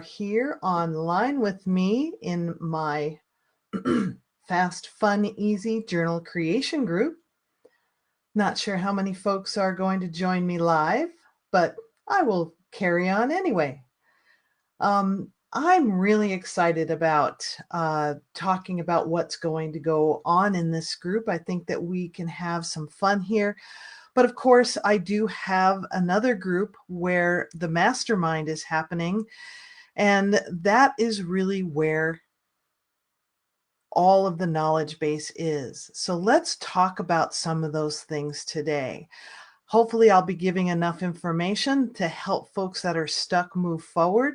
here online with me in my Fast, Fun, Easy journal creation group. Not sure how many folks are going to join me live, but I will carry on anyway. I'm really excited about talking about what's going to go on in this group. I think that we can have some fun here. But of course, I do have another group where the mastermind is happening. And that is really where all of the knowledge base is. So let's talk about some of those things today. Hopefully, I'll be giving enough information to help folks that are stuck move forward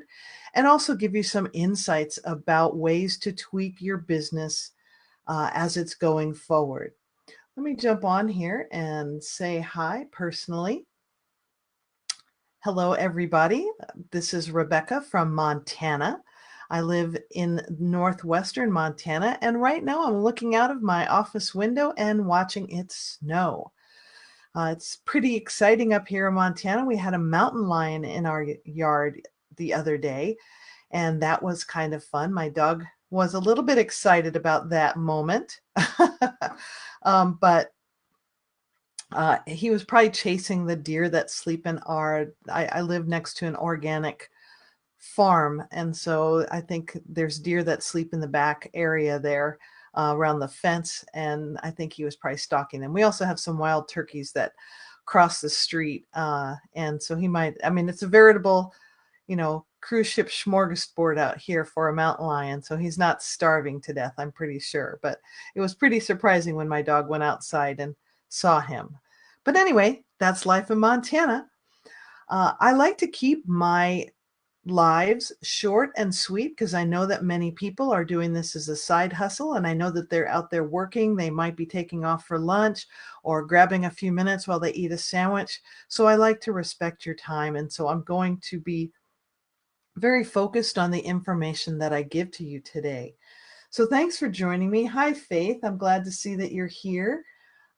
and also give you some insights about ways to tweak your business as it's going forward. Let me jump on here and say hi personally. Hello, everybody. This is Rebecca from Montana. I live in northwestern Montana, and right now I'm looking out of my office window and watching it snow. It's pretty exciting up here in Montana. We had a mountain lion in our yard the other day, and that was kind of fun. My dog was a little bit excited about that moment, but he was probably chasing the deer that sleep in I live next to an organic farm. And so I think there's deer that sleep in the back area there around the fence. And I think he was probably stalking them. We also have some wild turkeys that cross the street. And so he might, I mean, it's a veritable, cruise ship smorgasbord out here for a mountain lion. So he's not starving to death, I'm pretty sure. But it was pretty surprising when my dog went outside and saw him. But anyway, that's life in Montana. I like to keep my lives short and sweet because I know that many people are doing this as a side hustle, and I know that they're out there working. They might be taking off for lunch or grabbing a few minutes while they eat a sandwich. So I like to respect your time, and so I'm going to be very focused on the information that I give to you today. So thanks for joining me. Hi, Faith. I'm glad to see that you're here.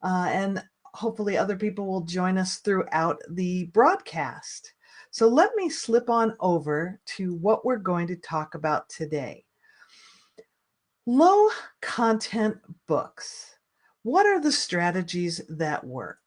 And hopefully other people will join us throughout the broadcast. So let me slip on over to what we're going to talk about today. Low content books. What are the strategies that work?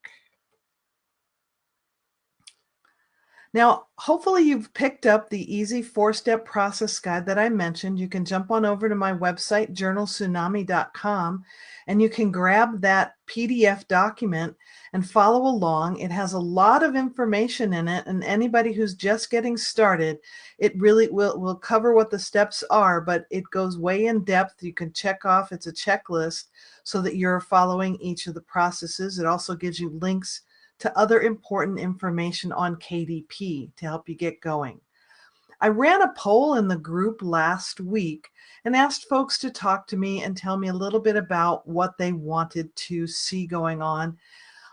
Now, hopefully you've picked up the easy 4-step process guide that I mentioned. You can jump on over to my website, journaltsunami.com, and you can grab that PDF document and follow along. It has a lot of information in it, and anybody who's just getting started, it really will cover what the steps are, but it goes way in depth. You can check off, it's a checklist so that you're following each of the processes. It also gives you links to other important information on KDP to help you get going. I ran a poll in the group last week and asked folks to talk to me and tell me a little bit about what they wanted to see going on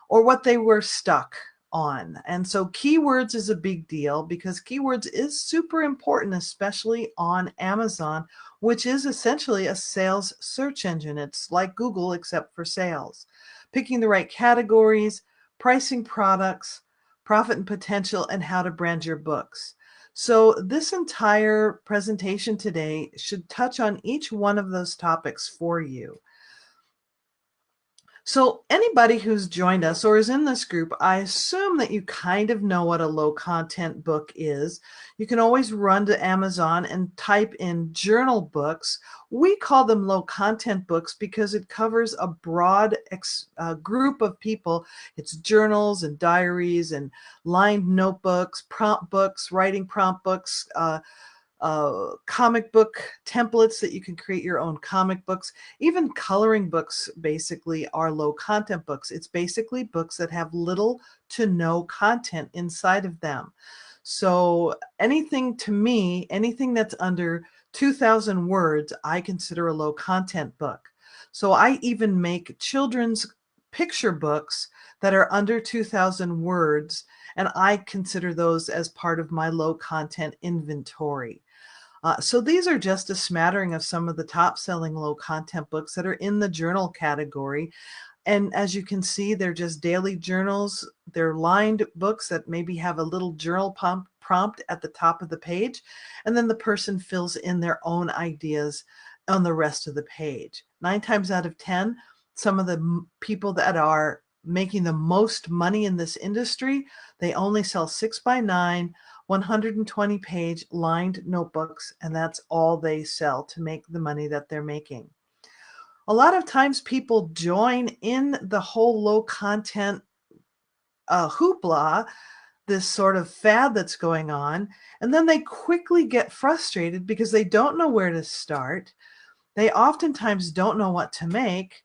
or what they were stuck on. And so keywords is a big deal because keywords is super important, especially on Amazon, which is essentially a sales search engine. It's like Google except for sales. Picking the right categories, pricing products, profit and potential, and how to brand your books. So this entire presentation today should touch on each one of those topics for you. So anybody who's joined us or is in this group, I assume that you kind of know what a low content book is. You can always run to Amazon and type in journal books. We call them low content books because it covers a broad group of people. It's journals and diaries and lined notebooks, prompt books, writing prompt books, comic book templates that you can create your own comic books. Even coloring books basically are low content books. It's basically books that have little to no content inside of them. So anything to me, anything that's under 2,000 words, I consider a low content book. So I even make children's picture books that are under 2,000 words, and I consider those as part of my low content inventory. So these are just a smattering of some of the top selling low content books that are in the journal category. And as you can see, they're just daily journals. They're lined books that maybe have a little journal prompt at the top of the page, and then the person fills in their own ideas on the rest of the page. 9 times out of 10, some of the people that are making the most money in this industry, they only sell 6x9, 120-page lined notebooks, and that's all they sell to make the money that they're making. A lot of times people join in the whole low content hoopla, this sort of fad that's going on, and then they quickly get frustrated because they don't know where to start. They oftentimes don't know what to make,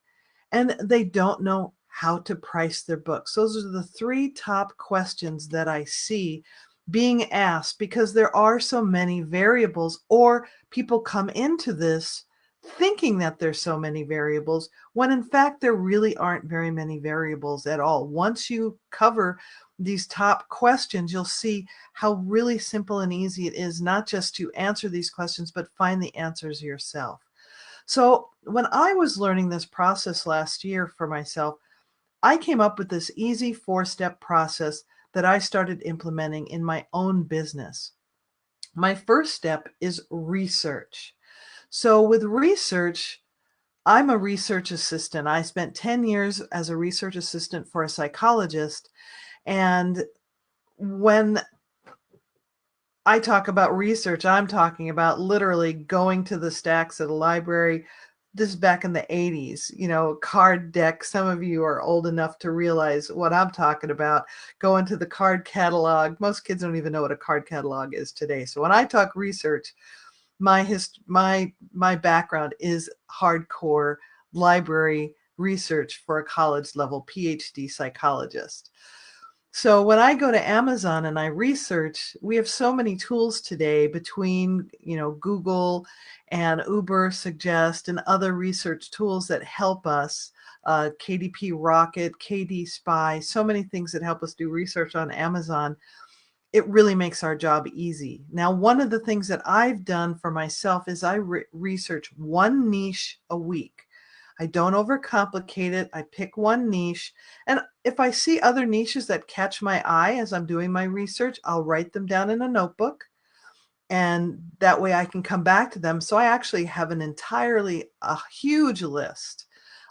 and they don't know how to price their books. Those are the 3 top questions that I see being asked because there are so many variables, or people come into this thinking that there's so many variables when in fact there really aren't very many variables at all. Once you cover these top questions, you'll see how really simple and easy it is not just to answer these questions, but find the answers yourself. So when I was learning this process last year for myself, I came up with this easy 4-step process that I started implementing in my own business. My first step is research. So with research, I'm a research assistant. I spent 10 years as a research assistant for a psychologist. And when I talk about research, I'm talking about literally going to the stacks at a library. This is back in the 80s, card deck. Some of you are old enough to realize what I'm talking about. Going to the card catalog. Most kids don't even know what a card catalog is today. So when I talk research, my background is hardcore library research for a college level PhD psychologist. So when I go to Amazon and I research, we have so many tools today between, Google and Uber Suggest and other research tools that help us, KDP Rocket, KD Spy, so many things that help us do research on Amazon. It really makes our job easy. Now, one of the things that I've done for myself is I research one niche a week. I don't overcomplicate it. I pick one niche. And if I see other niches that catch my eye as I'm doing my research, I'll write them down in a notebook. And that way I can come back to them. So I actually have a huge list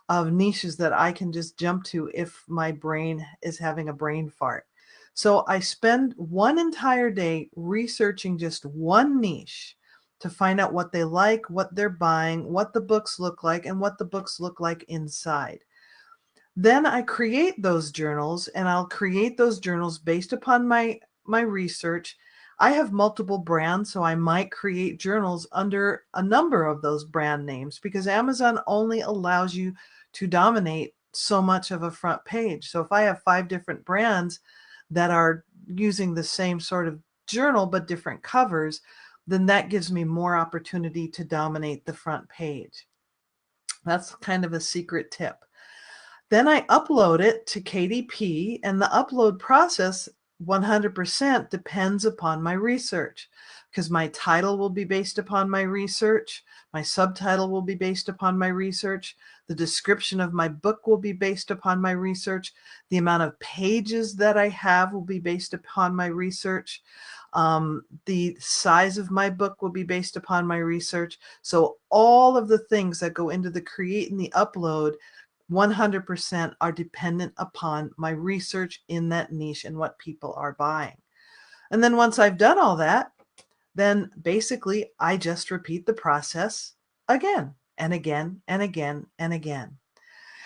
of niches that I can just jump to if my brain is having a brain fart. So I spend one entire day researching just one niche to find out what they like, what they're buying, what the books look like, and what the books look like inside. Then I create those journals, and I'll create those journals based upon my research. I have multiple brands, so I might create journals under a number of those brand names because Amazon only allows you to dominate so much of a front page. So if I have 5 different brands that are using the same sort of journal but different covers, then that gives me more opportunity to dominate the front page. That's kind of a secret tip. Then I upload it to KDP, and the upload process 100% depends upon my research because my title will be based upon my research, my subtitle will be based upon my research, the description of my book will be based upon my research, the amount of pages that I have will be based upon my research, the size of my book will be based upon my research. So all of the things that go into the create and the upload 100% are dependent upon my research in that niche and what people are buying. And then once I've done all that, then basically I just repeat the process again and again and again and again.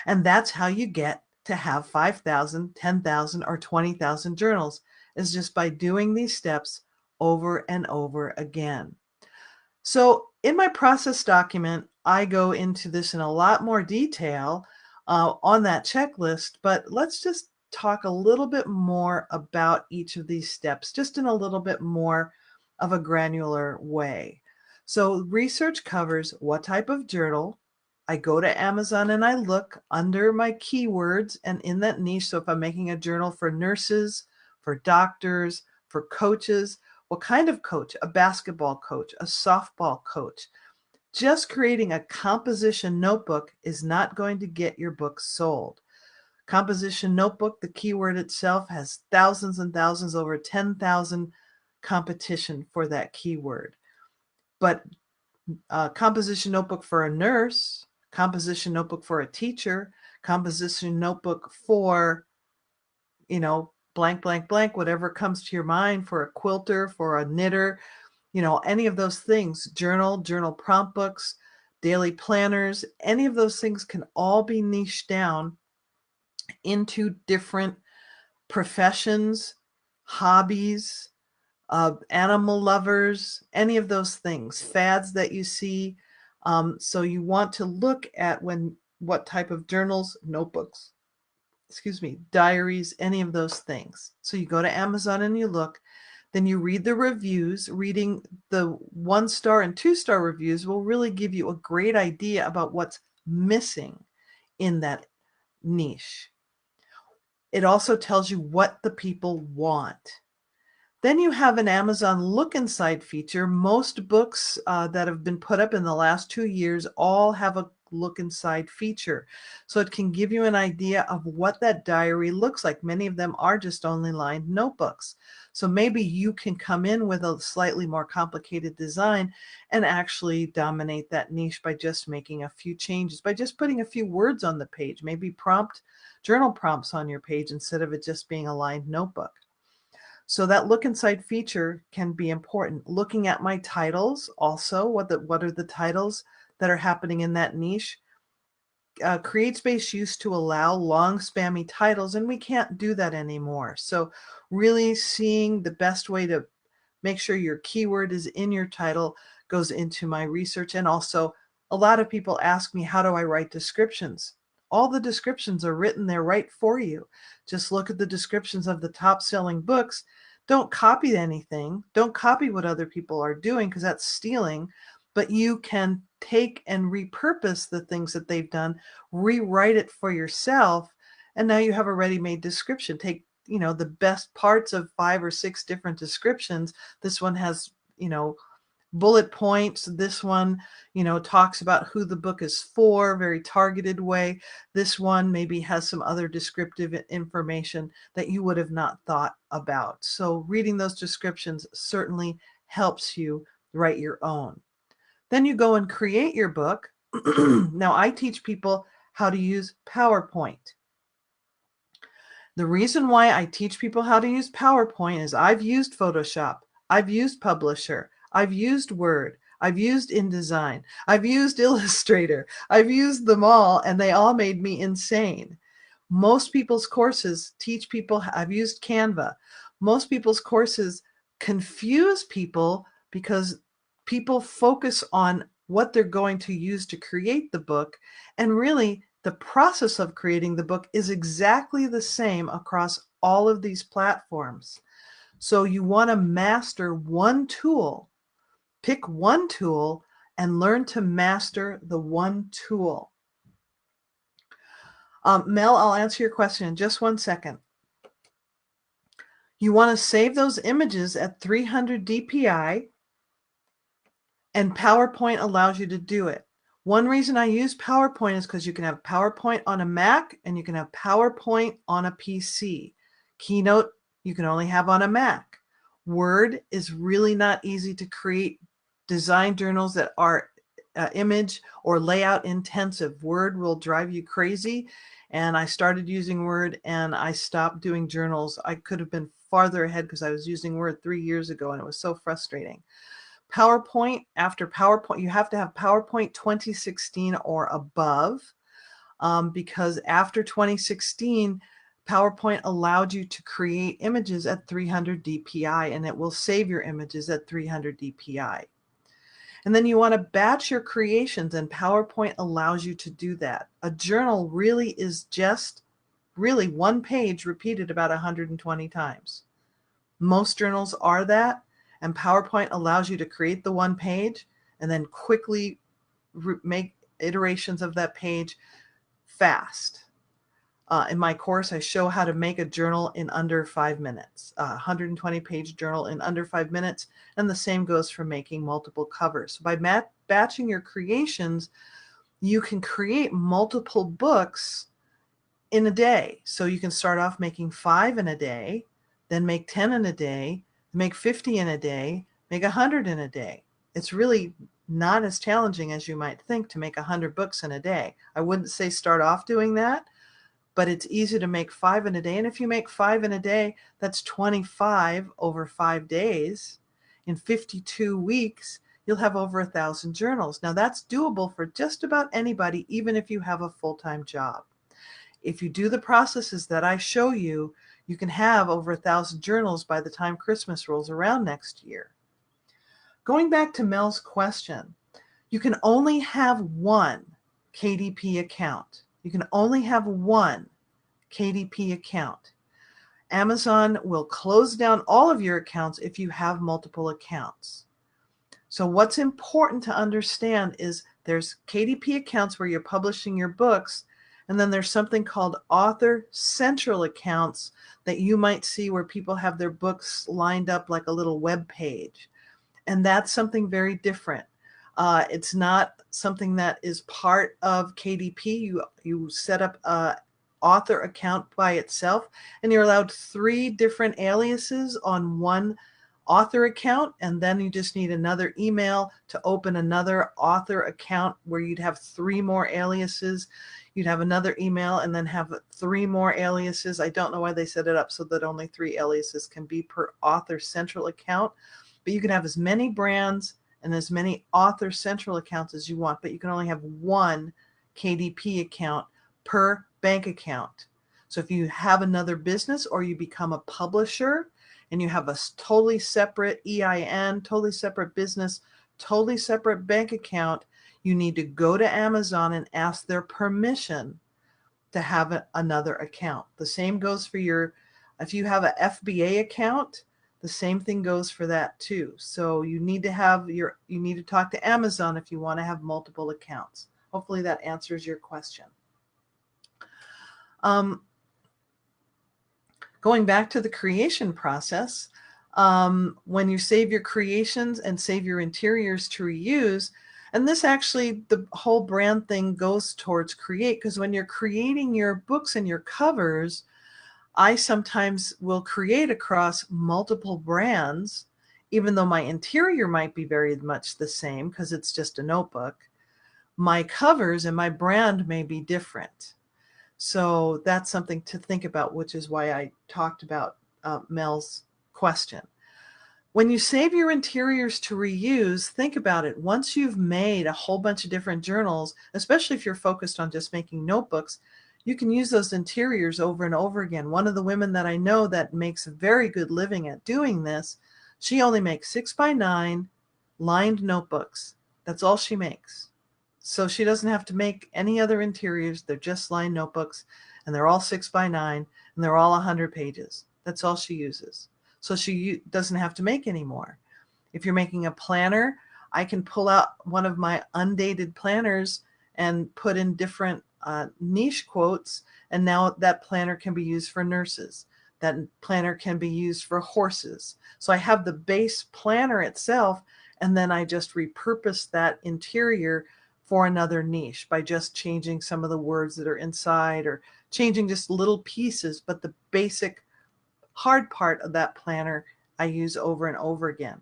And that's how you get to have 5,000, 10,000, or 20,000 journals, is just by doing these steps over and over again. So in my process document, I go into this in a lot more detail on that checklist, but let's just talk a little bit more about each of these steps, just in a little bit more of a granular way. So research covers what type of journal. I go to Amazon and I look under my keywords and in that niche. So if I'm making a journal for nurses, for doctors, for coaches, what kind of coach? A basketball coach, a softball coach. Just creating a composition notebook is not going to get your book sold. Composition notebook, the keyword itself, has thousands and thousands, over 10,000 competition for that keyword. But composition notebook for a nurse, composition notebook for a teacher, composition notebook for, blank, blank, blank, whatever comes to your mind, for a quilter, for a knitter, any of those things, journal prompt books, daily planners, any of those things can all be niched down into different professions, hobbies, animal lovers, any of those things, fads that you see. So you want to look at what type of journals, notebooks, diaries, any of those things. So you go to Amazon and you look, then you read the reviews. Reading the 1-star and 2-star reviews will really give you a great idea about what's missing in that niche. It also tells you what the people want. Then you have an Amazon Look Inside feature. Most books that have been put up in the last 2 years all have a Look Inside feature. So it can give you an idea of what that diary looks like. Many of them are just only lined notebooks. So maybe you can come in with a slightly more complicated design and actually dominate that niche by just making a few changes, by just putting a few words on the page, maybe journal prompts on your page instead of it just being a lined notebook. So that Look Inside feature can be important. Looking at my titles also, what are the titles that are happening in that niche? CreateSpace used to allow long spammy titles, and we can't do that anymore. So really seeing the best way to make sure your keyword is in your title goes into my research. And also, a lot of people ask me, how do I write descriptions? All the descriptions are written there right for you. Just look at the descriptions of the top selling books. Don't copy anything. Don't copy what other people are doing, because that's stealing. But you can take and repurpose the things that they've done, rewrite it for yourself, and now you have a ready-made description. Take, the best parts of 5 or 6 different descriptions. This one has, bullet points. This one, talks about who the book is for, very targeted way. This one maybe has some other descriptive information that you would have not thought about. So reading those descriptions certainly helps you write your own. Then you go and create your book. Now I teach people how to use PowerPoint. The reason why I teach people how to use PowerPoint is I've used Photoshop, I've used Publisher, I've used Word, I've used InDesign, I've used Illustrator, I've used them all, and they all made me insane. Most people's courses teach people, I've used Canva. Most people's courses confuse people because people focus on what they're going to use to create the book, and really the process of creating the book is exactly the same across all of these platforms. So you want to master one tool, pick one tool, and learn to master the one tool. Mel, I'll answer your question in just 1 second. You want to save those images at 300 DPI, and PowerPoint allows you to do it. One reason I use PowerPoint is because you can have PowerPoint on a Mac and you can have PowerPoint on a PC. Keynote, you can only have on a Mac. Word is really not easy to create design journals that are image or layout intensive. Word will drive you crazy. And I started using Word and I stopped doing journals. I could have been farther ahead because I was using Word 3 years ago and it was so frustrating. PowerPoint, after PowerPoint, you have to have PowerPoint 2016 or above, because after 2016, PowerPoint allowed you to create images at 300 DPI, and it will save your images at 300 DPI. And then you want to batch your creations, and PowerPoint allows you to do that. A journal really is just one page repeated about 120 times. Most journals are that, and PowerPoint allows you to create the one page and then quickly make iterations of that page fast. In my course, I show how to make a journal in under 5 minutes, a 120-page journal in under 5 minutes, and the same goes for making multiple covers. So by batching your creations, you can create multiple books in a day. So you can start off making 5 in a day, then make 10 in a day, Make 50 in a day, make 100 in a day. It's really not as challenging as you might think to make 100 books in a day. I wouldn't say start off doing that, but it's easy to make 5 in a day. And if you make 5 in a day, that's 25 over 5 days. In 52 weeks, you'll have over 1,000 journals. Now that's doable for just about anybody, even if you have a full-time job. If you do the processes that I show you, you can have over 1,000 journals by the time Christmas rolls around next year. Going back to Mel's question, you can only have one KDP account. You can only have one KDP account. Amazon will close down all of your accounts if you have multiple accounts. So what's important to understand is there's KDP accounts where you're publishing your books, and then there's something called author central accounts that you might see where people have their books lined up like a little web page. And that's something very different. It's not something that is part of KDP. You set up an author account by itself, and you're allowed 3 different aliases on one author account, and then you just need another email to open another author account where you'd have 3 more aliases. You'd have another email and then have 3 more aliases. I don't know why they set it up so that only 3 aliases can be per author central account, but you can have as many brands and as many author central accounts as you want, but you can only have one KDP account per bank account. So if you have another business or you become a publisher and you have a totally separate EIN, totally separate business, totally separate bank account, you need to go to Amazon and ask their permission to have another account. The same goes for if you have an FBA account, the same thing goes for that too. So you need to talk to Amazon if you want to have multiple accounts. Hopefully that answers your question. Going back to the creation process, when you save your creations and save your interiors to reuse, and this actually, the whole brand thing goes towards create, because when you're creating your books and your covers, I sometimes will create across multiple brands, even though my interior might be very much the same because it's just a notebook. My covers and my brand may be different. So that's something to think about, which is why I talked about Mel's question. When you save your interiors to reuse, think about it. Once you've made a whole bunch of different journals, especially if you're focused on just making notebooks, you can use those interiors over and over again. One of the women that I know that makes a very good living at doing this, she only makes 6x9 lined notebooks. That's all she makes. So she doesn't have to make any other interiors. They're just lined notebooks, and they're all 6x9, and they're all 100 pages. That's all she uses. So she doesn't have to make any more. If you're making a planner, I can pull out one of my undated planners and put in different niche quotes, and now that planner can be used for nurses. That planner can be used for horses. So I have the base planner itself, and then I just repurpose that interior for another niche by just changing some of the words that are inside or changing just little pieces, but the basic hard part of that planner I use over and over again.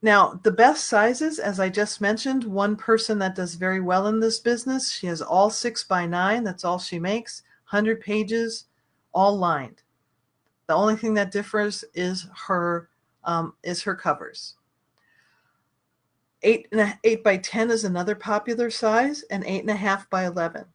Now, the best sizes, as I just mentioned, one person that does very well in this business, she has all 6x9. That's all she makes. 100 pages, all lined. The only thing that differs is her covers. 8x10 is another popular size, and 8.5x11.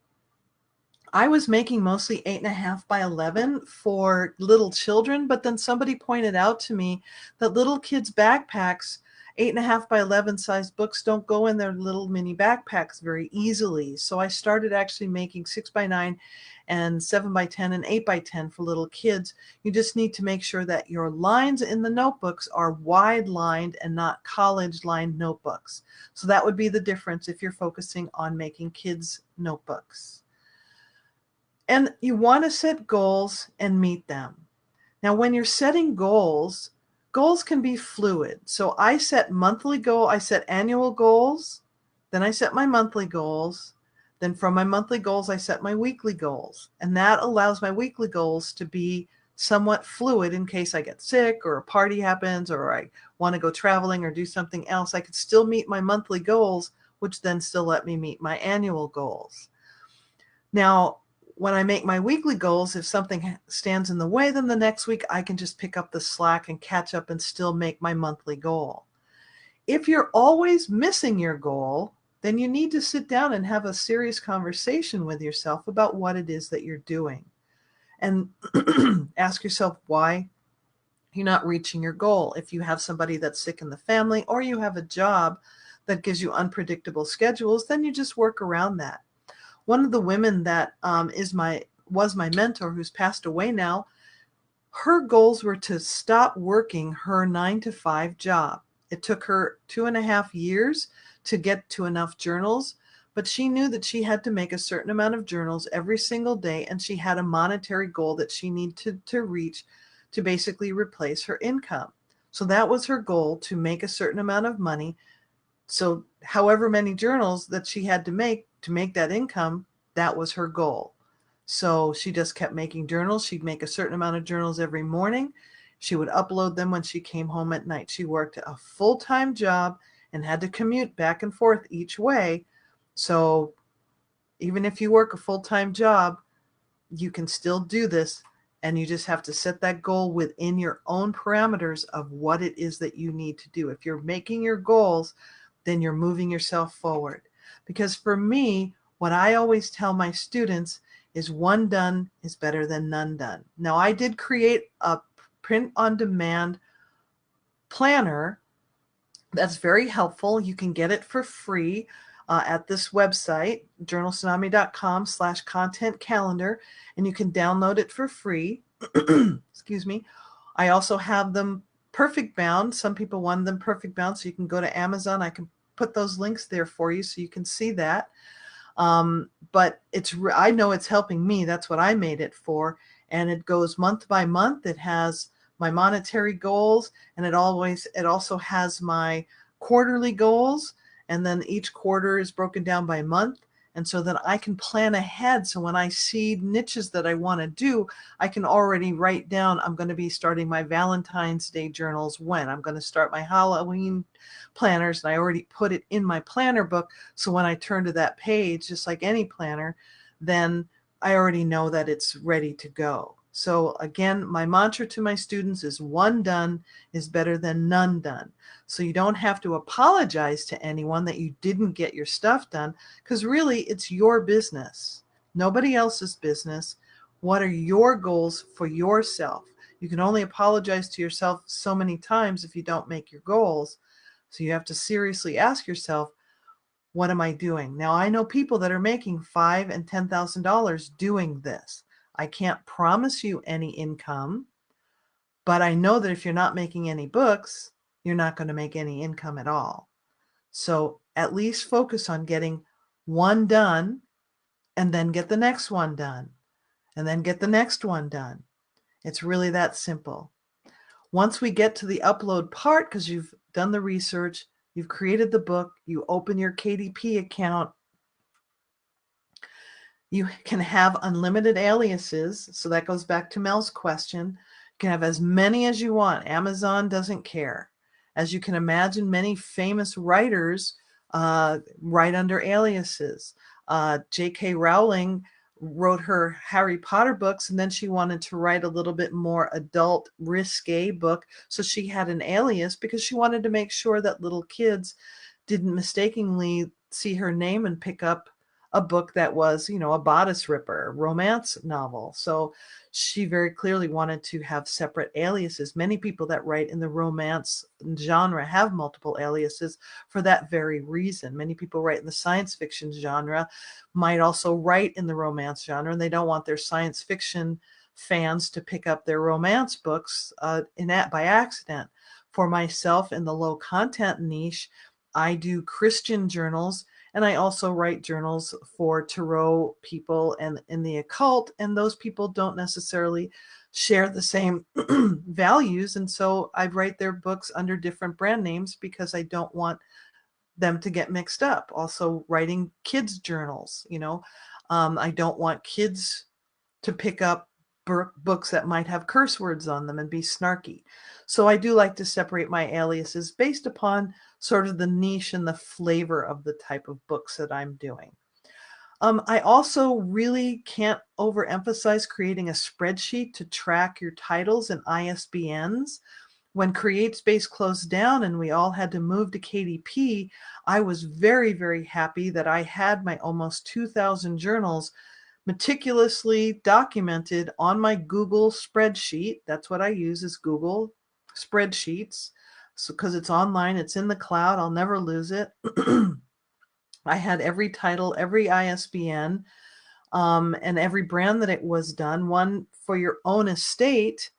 I was making mostly 8.5x11 for little children, but then somebody pointed out to me that little kids' backpacks, 8.5x11 size books don't go in their little mini backpacks very easily. So I started actually making 6x9 and 7x10 and 8x10 for little kids. You just need to make sure that your lines in the notebooks are wide lined and not college lined notebooks. So that would be the difference if you're focusing on making kids' notebooks. And you want to set goals and meet them. Now, when you're setting goals, goals can be fluid. So I set annual goals, then I set my monthly goals, then from my monthly goals, I set my weekly goals. And that allows my weekly goals to be somewhat fluid in case I get sick or a party happens or I want to go traveling or do something else. I could still meet my monthly goals, which then still let me meet my annual goals. Now, when I make my weekly goals, if something stands in the way, then the next week I can just pick up the slack and catch up and still make my monthly goal. If you're always missing your goal, then you need to sit down and have a serious conversation with yourself about what it is that you're doing. And ask yourself why you're not reaching your goal. If you have somebody that's sick in the family or you have a job that gives you unpredictable schedules, then you just work around that. One of the women that was my mentor, who's passed away now, her goals were to stop working her 9 to 5 job. It took her 2.5 years to get to enough journals, but she knew that she had to make a certain amount of journals every single day, and she had a monetary goal that she needed to reach to basically replace her income. So that was her goal, to make a certain amount of money. So however many journals that she had to make that income, that was her goal. So she just kept making journals. She'd make a certain amount of journals every morning. She would upload them when she came home at night. She worked a full-time job and had to commute back and forth each way. So even if you work a full-time job, you can still do this, and you just have to set that goal within your own parameters of what it is that you need to do. If you're making your goals, then you're moving yourself forward. Because for me, what I always tell my students is one done is better than none done. Now, I did create a print on demand planner that's very helpful. You can get it for free at this website, journaltsunami.com/content calendar, and you can download it for free. Excuse me. I also have them perfect bound. Some people want them perfect bound, so you can go to Amazon. I can put those links there for you so you can see that. But I know it's helping me. That's what I made it for. And it goes month by month. It has my monetary goals, and it also has my quarterly goals. And then each quarter is broken down by month. And so that I can plan ahead. So when I see niches that I want to do, I can already write down, I'm going to be starting my Valentine's Day journals when. I'm going to start my Halloween planners, and I already put it in my planner book. So when I turn to that page, just like any planner, then I already know that it's ready to go. So again, my mantra to my students is one done is better than none done. So you don't have to apologize to anyone that you didn't get your stuff done, because really it's your business, nobody else's business. What are your goals for yourself? You can only apologize to yourself so many times if you don't make your goals. So you have to seriously ask yourself, what am I doing? Now, I know people that are making $5,000 and $10,000 doing this. I can't promise you any income, but I know that if you're not making any books, you're not going to make any income at all. So at least focus on getting one done, and then get the next one done, and then get the next one done. It's really that simple. Once we get to the upload part, because you've done the research, you've created the book, you open your KDP account, you can have unlimited aliases. So that goes back to Mel's question. You can have as many as you want. Amazon doesn't care. As you can imagine, many famous writers write under aliases. J.K. Rowling wrote her Harry Potter books, and then she wanted to write a little bit more adult, risque book. So she had an alias because she wanted to make sure that little kids didn't mistakenly see her name and pick up a book that was, a bodice ripper, a romance novel. So she very clearly wanted to have separate aliases. Many people that write in the romance genre have multiple aliases for that very reason. Many people write in the science fiction genre, might also write in the romance genre, and they don't want their science fiction fans to pick up their romance books by accident. For myself, in the low content niche, I do Christian journals, and I also write journals for tarot people and in the occult, and those people don't necessarily share the same values. And so I write their books under different brand names because I don't want them to get mixed up. Also writing kids journals, I don't want kids to pick up books that might have curse words on them and be snarky. So I do like to separate my aliases based upon sort of the niche and the flavor of the type of books that I'm doing. I also really can't overemphasize creating a spreadsheet to track your titles and ISBNs. When CreateSpace closed down and we all had to move to KDP, I was very, very happy that I had my almost 2,000 journals meticulously documented on my Google spreadsheet. That's what I use, is Google spreadsheets. So, because it's online, it's in the cloud, I'll never lose it. I had every title, every ISBN, and every brand that it was done. One for your own estate.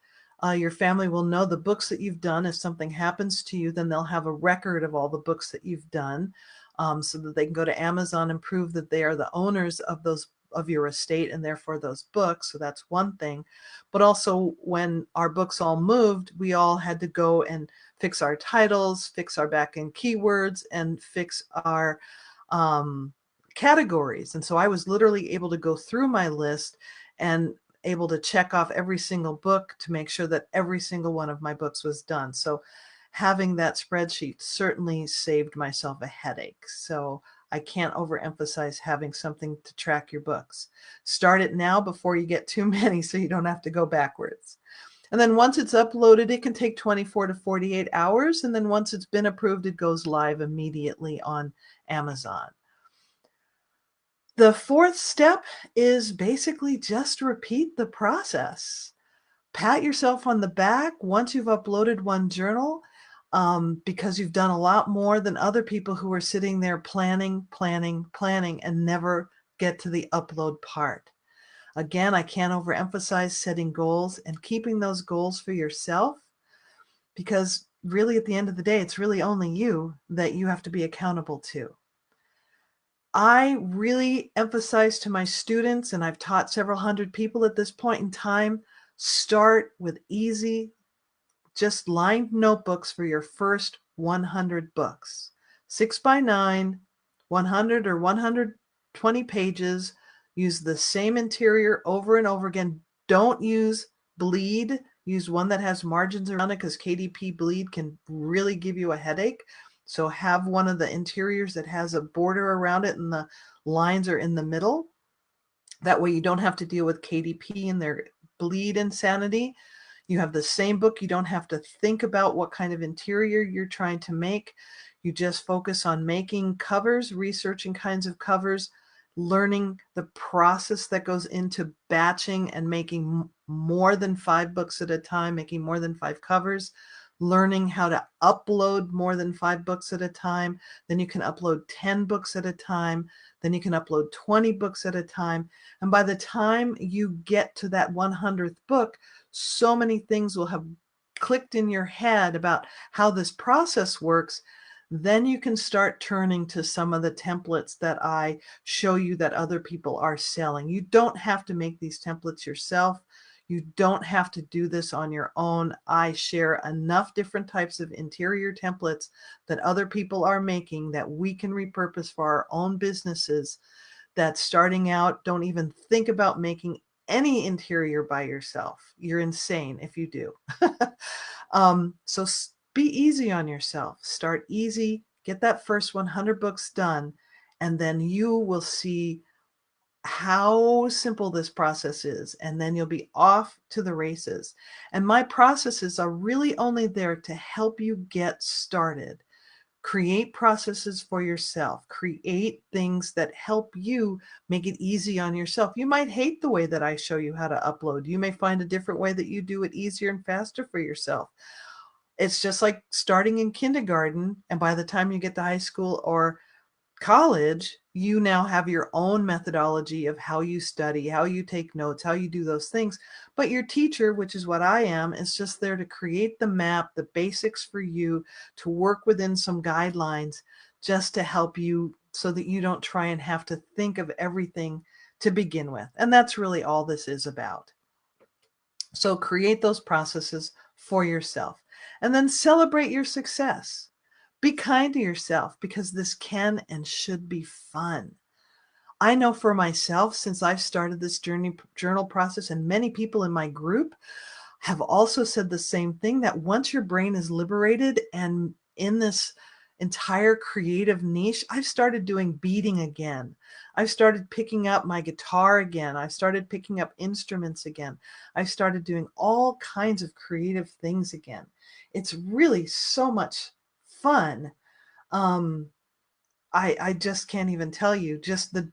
Your family will know the books that you've done. If something happens to you, then they'll have a record of all the books that you've done, so that they can go to Amazon and prove that they are the owners of those, of your estate, and therefore those books. So that's one thing. But also, when our books all moved, we all had to go and fix our titles, fix our back-end keywords, and fix our categories. And so I was literally able to go through my list and able to check off every single book to make sure that every single one of my books was done. So having that spreadsheet certainly saved myself a headache. So I can't overemphasize having something to track your books. Start it now before you get too many, so you don't have to go backwards. And then once it's uploaded, it can take 24 to 48 hours. And then once it's been approved, it goes live immediately on Amazon. The fourth step is basically just repeat the process. Pat yourself on the back once you've uploaded one journal, because you've done a lot more than other people who are sitting there planning, and never get to the upload part. Again, I can't overemphasize setting goals and keeping those goals for yourself, because really at the end of the day, it's really only you that you have to be accountable to. I really emphasize to my students, and I've taught several hundred people at this point in time, start with easy, just lined notebooks for your first 100 books. 6x9, 100 or 120 pages. Use the same interior over and over again. Don't use bleed. Use one that has margins around it, because KDP bleed can really give you a headache. So have one of the interiors that has a border around it and the lines are in the middle. That way you don't have to deal with KDP and their bleed insanity. You have the same book. You don't have to think about what kind of interior you're trying to make. You just focus on making covers, researching kinds of covers, learning the process that goes into batching and making more than 5 books at a time, making more than 5 covers, learning how to upload more than 5 books at a time. Then you can upload 10 books at a time. Then you can upload 20 books at a time. And by the time you get to that 100th book, so many things will have clicked in your head about how this process works. Then you can start turning to some of the templates that I show you that other people are selling. You don't have to make these templates yourself. You don't have to do this on your own. I share enough different types of interior templates that other people are making that we can repurpose for our own businesses, that starting out, don't even think about making any interior by yourself. You're insane if you do. So be easy on yourself. Start easy. Get that first 100 books done, and then you will see how simple this process is, and then you'll be off to the races. And my processes are really only there to help you get started. Create processes for yourself. Create things that help you make it easy on yourself. You might hate the way that I show you how to upload. You may find a different way that you do it easier and faster for yourself. It's just like starting in kindergarten, and by the time you get to high school or college, you now have your own methodology of how you study, how you take notes, how you do those things. But your teacher, which is what I am, is just there to create the map, the basics for you, to work within some guidelines, just to help you so that you don't try and have to think of everything to begin with. And that's really all this is about. So create those processes for yourself, and then celebrate your success. Be kind to yourself, because this can and should be fun. I know for myself, since I've started this journal process, and many people in my group have also said the same thing, that once your brain is liberated and in this entire creative niche, I've started doing beading again. I've started picking up my guitar again. I've started picking up instruments again. I've started doing all kinds of creative things again. It's really so much fun. Um, I just can't even tell you. Just the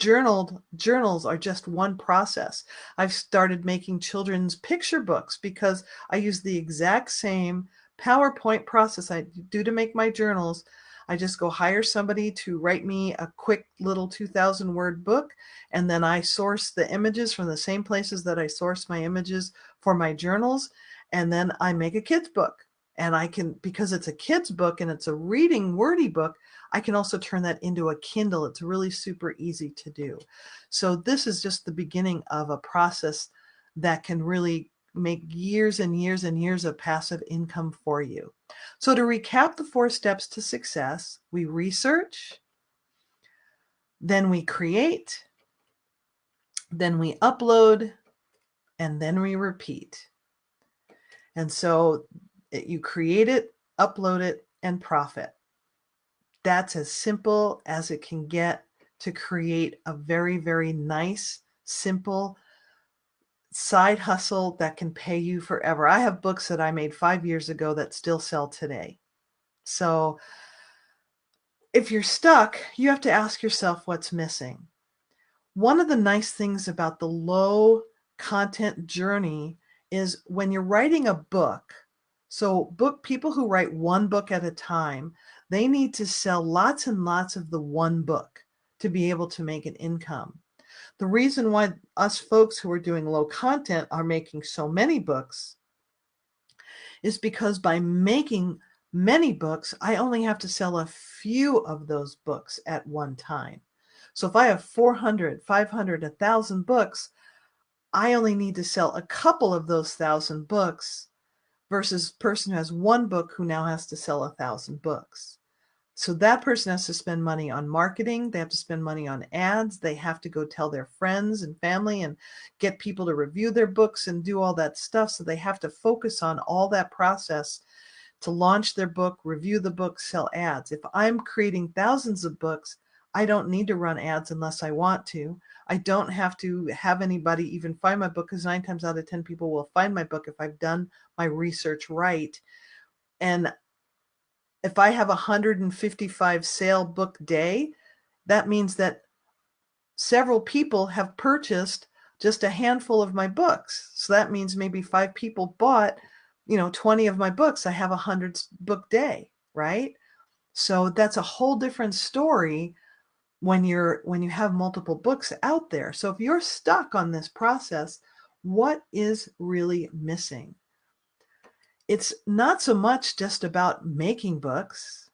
journals are just one process. I've started making children's picture books because I use the exact same PowerPoint process I do to make my journals. I just go hire somebody to write me a quick little 2,000 word book, and then I source the images from the same places that I source my images for my journals, and then I make a kid's book. And I can, because it's a kid's book and it's a reading wordy book, I can also turn that into a Kindle. It's really super easy to do. So this is just the beginning of a process that can really make years and years and years of passive income for you. So to recap the 4 steps to success, we research, then we create, then we upload, and then we repeat. And so you create it, upload it, and profit. That's as simple as it can get to create a very, very nice, simple side hustle that can pay you forever. I have books that I made 5 years ago that still sell today. So if you're stuck, you have to ask yourself what's missing. One of the nice things about the low content journey is when you're writing a book, so people who write one book at a time, they need to sell lots and lots of the one book to be able to make an income. The reason why us folks who are doing low content are making so many books is because by making many books, I only have to sell a few of those books at one time. So if I have 400, 500, 1,000 books, I only need to sell a couple of those 1,000 books versus a person who has one book who now has to sell 1,000 books. So that person has to spend money on marketing. They have to spend money on ads. They have to go tell their friends and family and get people to review their books and do all that stuff. So they have to focus on all that process to launch their book, review the book, sell ads. If I'm creating thousands of books, I don't need to run ads unless I want to. I don't have to have anybody even find my book, because 9 times out of 10 people will find my book if I've done my research right. And if I have 155 sale book day, that means that several people have purchased just a handful of my books. So that means maybe 5 people bought, 20 of my books. I have 100 book day, right? So that's a whole different story when you have multiple books out there. So if you're stuck on this process, what is really missing? It's not so much just about making books.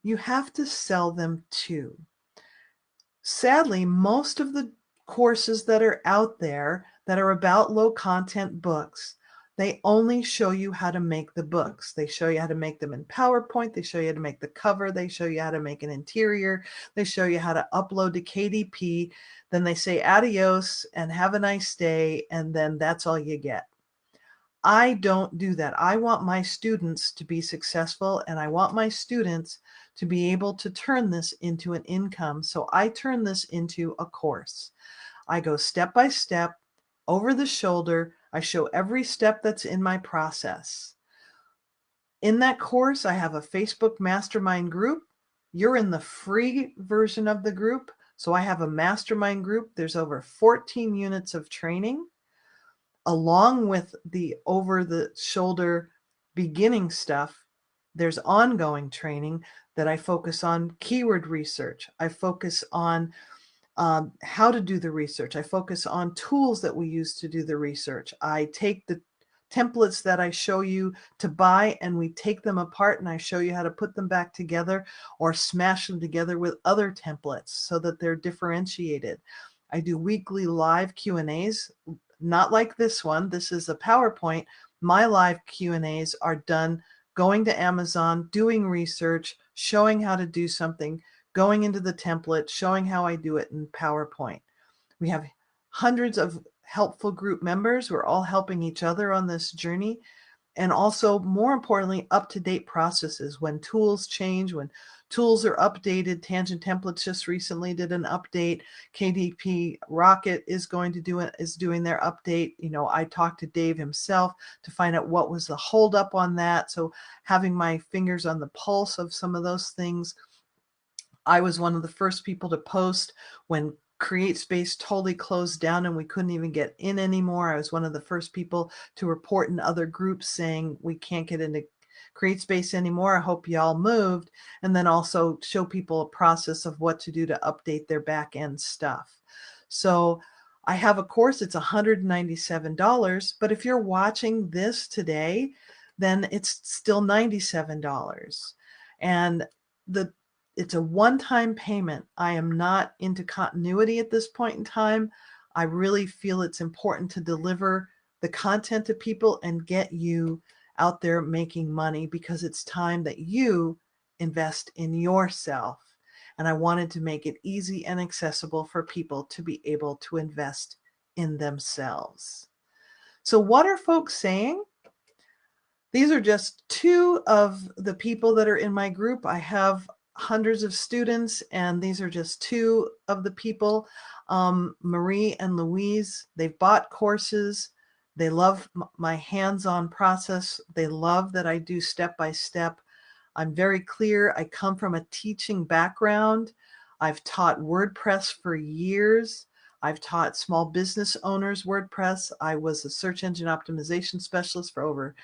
You have to sell them too. Sadly, most of the courses that are out there that are about low content books, they only show you how to make the books. They show you how to make them in PowerPoint. They show you how to make the cover. They show you how to make an interior. They show you how to upload to KDP. Then they say adios and have a nice day. And then that's all you get. I don't do that. I want my students to be successful, and I want my students to be able to turn this into an income. So I turn this into a course. I go step by step, over the shoulder. I show every step that's in my process. In that course, I have a Facebook mastermind group. You're in the free version of the group. So I have a mastermind group. There's over 14 units of training, along with the over-the-shoulder beginning stuff. There's ongoing training that I focus on keyword research. I focus on how to do the research. I focus on tools that we use to do the research. I take the templates that I show you to buy, and we take them apart, and I show you how to put them back together or smash them together with other templates so that they're differentiated. I do weekly live Q&As, not like this one. This is a PowerPoint. My live Q&As are done going to Amazon, doing research, showing how to do something, going into the template, showing how I do it in PowerPoint. We have hundreds of helpful group members. We're all helping each other on this journey. And also, more importantly, up-to-date processes. When tools change, when tools are updated, Tangent Templates just recently did an update. KDP Rocket is doing their update. You know, I talked to Dave himself to find out what was the holdup on that. So having my fingers on the pulse of some of those things. I was one of the first people to post when CreateSpace totally closed down and we couldn't even get in anymore. I was one of the first people to report in other groups saying we can't get into CreateSpace anymore. I hope y'all moved. And then also show people a process of what to do to update their back end stuff. So I have a course, it's $197, but if you're watching this today, then it's still $97. And it's a one-time payment. I am not into continuity at this point in time. I really feel it's important to deliver the content to people and get you out there making money, because it's time that you invest in yourself. And I wanted to make it easy and accessible for people to be able to invest in themselves. So what are folks saying? These are just two of the people that are in my group. I have hundreds of students, and these are just two of the people. Marie and Louise, they've bought courses. They love my hands-on process. They love that I do step-by-step. I'm very clear. I come from a teaching background. I've taught WordPress for years. I've taught small business owners WordPress. I was a search engine optimization specialist for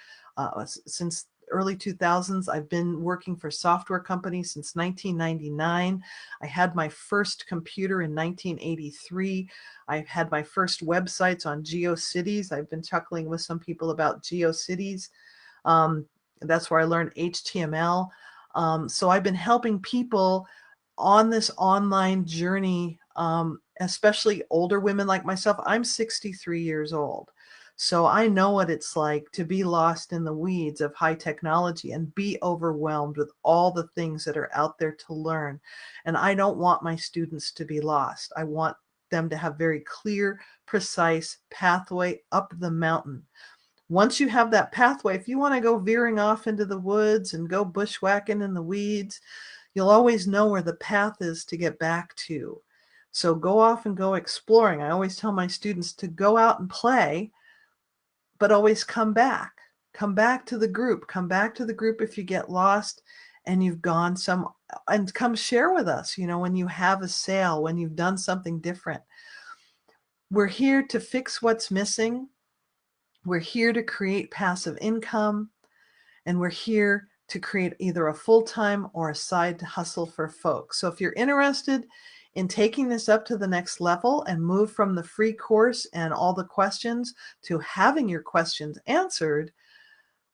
since early 2000s. I've been working for software companies since 1999. I had my first computer in 1983. I've had my first websites on GeoCities. I've been chuckling with some people about GeoCities. That's where I learned HTML. So I've been helping people on this online journey, especially older women like myself. I'm 63 years old. So I know what it's like to be lost in the weeds of high technology and be overwhelmed with all the things that are out there to learn. And I don't want my students to be lost. I want them to have very clear, precise pathway up the mountain. Once you have that pathway, if you want to go veering off into the woods and go bushwhacking in the weeds, you'll always know where the path is to get back to. So go off and go exploring. I always tell my students to go out and play, but always come back. Come back to the group. Come back to the group if you get lost and you've gone and come share with us, you know, when you have a sale, when you've done something different. We're here to fix what's missing. We're here to create passive income, and we're here to create either a full-time or a side hustle for folks. So if you're interested in taking this up to the next level and move from the free course and all the questions to having your questions answered,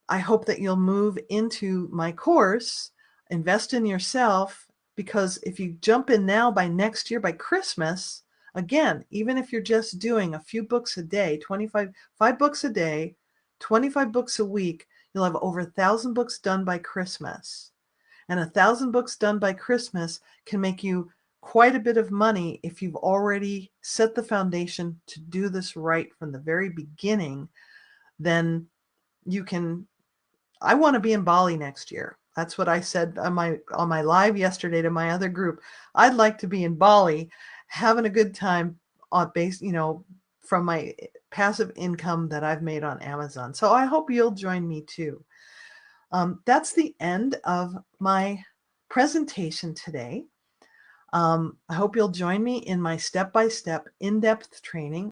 I hope that you'll move into my course, invest in yourself, because if you jump in now, by next year, by Christmas, again, even if you're just doing a few books a day, 5 books a day, 25 books a week, you'll have over 1,000 books done by Christmas. And 1,000 books done by Christmas can make you quite a bit of money if you've already set the foundation to do this right from the very beginning. Then you can. I want to be in Bali next year. That's what I said on my live yesterday to my other group. I'd like to be in Bali, having a good time on from my passive income that I've made on Amazon. So I hope you'll join me too. That's the end of my presentation today. I hope you'll join me in my step-by-step in-depth training